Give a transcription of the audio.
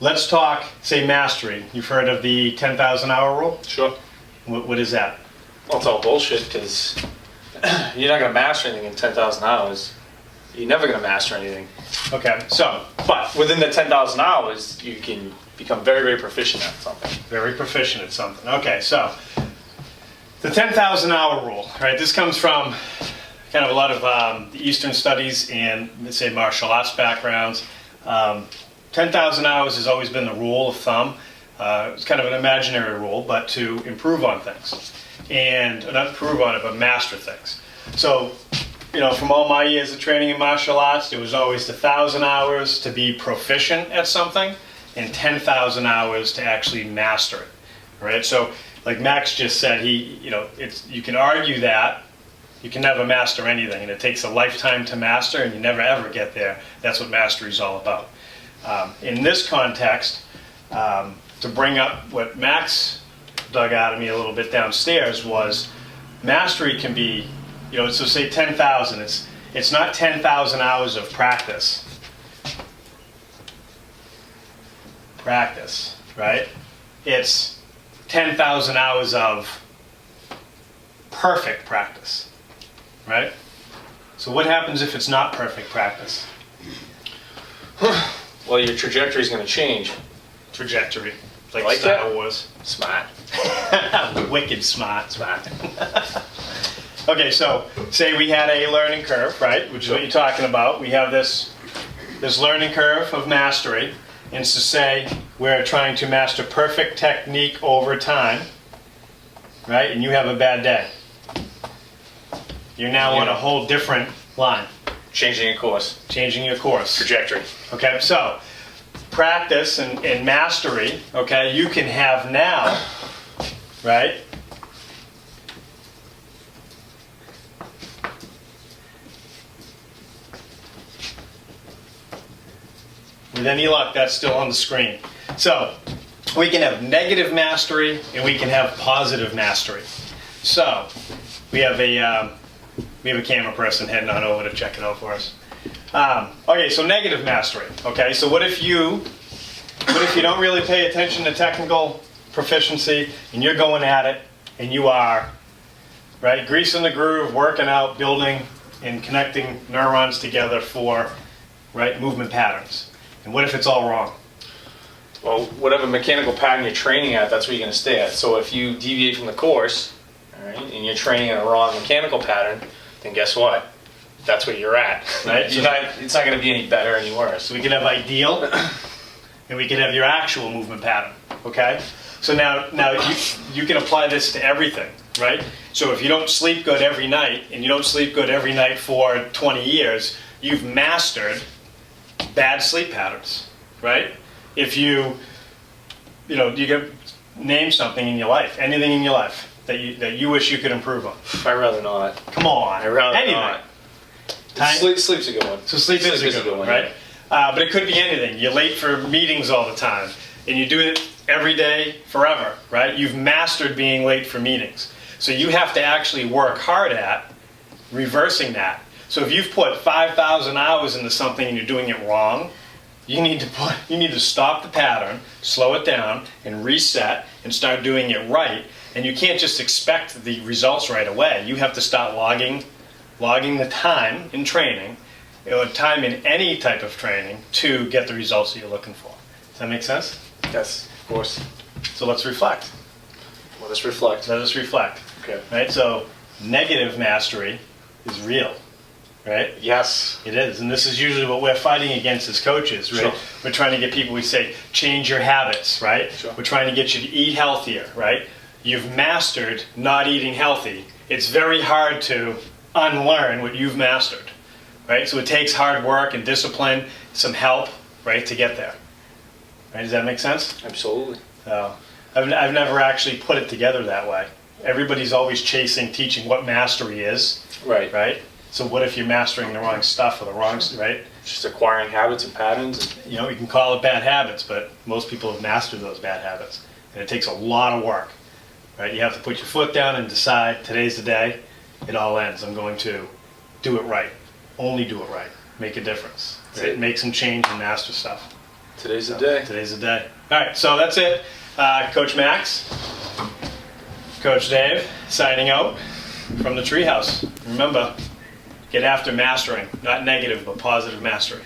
let's talk, say, mastery. You've heard of the 10,000 hour rule? Sure. What is that? Well, it's all bullshit because you're not going to master anything in 10,000 hours. You're never going to master anything. Okay, so, But within the 10,000 hours, you can become very, very proficient at something. very proficient at something. Okay, so, the 10,000 hour rule, right? This comes from kind of a lot of the Eastern studies and, let's say, martial arts backgrounds. 10,000 hours has always been the rule of thumb. It's kind of an imaginary rule, but to improve on things. And not improve on it, but master things. So, you know, from all my years of training in martial arts, there was always the 1,000 hours to be proficient at something and 10,000 hours to actually master it, right? So, like Max just said, you can argue that you can never master anything, and it takes a lifetime to master, and you never ever get there. That's what mastery is all about. In this context, to bring up what Max dug out of me a little bit downstairs was mastery can be, so say 10,000. It's not 10,000 hours of practice. Practice, right? It's 10,000 hours of perfect practice, right? So what happens if it's not perfect practice? Well, your trajectory is going to change. Trajectory. Like Star that? Wars. Smart. Wicked smart. Smart. Okay, so say we had a learning curve, right? Which is what you're talking about. We have this learning curve of mastery. And it's to say we're trying to master perfect technique over time, right? And you have a bad day. You're now on a whole different line. Changing your course. Changing your course. Trajectory. Okay, so practice and mastery, okay, you can have now, right? With any luck, that's still on the screen. So we can have negative mastery and we can have positive mastery. So we have a camera person heading on over to check it out for us. Okay, so negative mastery. Okay, so what if you don't really pay attention to technical proficiency and you're going at it and you are, right, greasing the groove, working out, building, and connecting neurons together for, right, movement patterns. And what if it's all wrong? Well, whatever mechanical pattern you're training at, that's what you're going to stay at. So if you deviate from the course, all right, and you're training in a wrong mechanical pattern, then guess what? That's where you're at, right? It's not going to be any better or any worse. So we can have ideal, and we can have your actual movement pattern, okay? So now you can apply this to everything, right? So if you don't sleep good every night, and you don't sleep good every night for 20 years, you've mastered bad sleep patterns, right? If you can name something in your life, anything in your life that you wish you could improve on. I'd rather not. Come on, I'd rather anything. not. Sleep's a good one. So sleep is a good one, right? But it could be anything. You're late for meetings all the time, and you do it every day forever, right? You've mastered being late for meetings. So you have to actually work hard at reversing that. So if you've put 5,000 hours into something and you're doing it wrong, you need to stop the pattern, slow it down, and reset and start doing it right. And you can't just expect the results right away. You have to start logging the time in training, or time in any type of training, to get the results that you're looking for. Does that make sense? Yes, of course. So let's reflect. Let us reflect. Let us reflect. Okay. Right? So negative mastery is real. Right? Yes. It is. And this is usually what we're fighting against as coaches, right? Sure. We're trying to get people, we say, change your habits, right? Sure. We're trying to get you to eat healthier, right? You've mastered not eating healthy. It's very hard to unlearn what you've mastered, right? So it takes hard work and discipline, some help, right, to get there. Right? Does that make sense? Absolutely. I've never actually put it together that way. Everybody's always teaching what mastery is. Right. Right? So what if you're mastering the wrong stuff or the wrong, right? Just acquiring habits and patterns. You can call it bad habits, but most people have mastered those bad habits. And it takes a lot of work, right? You have to put your foot down and decide, today's the day, it all ends. I'm going to do it right. Only do it right. Make a difference. Right? Make some change and master stuff. Today's the day. Today's the day. All right, so that's it. Coach Max, Coach Dave, signing out from the Treehouse. Remember, get after mastering, not negative, but positive mastery.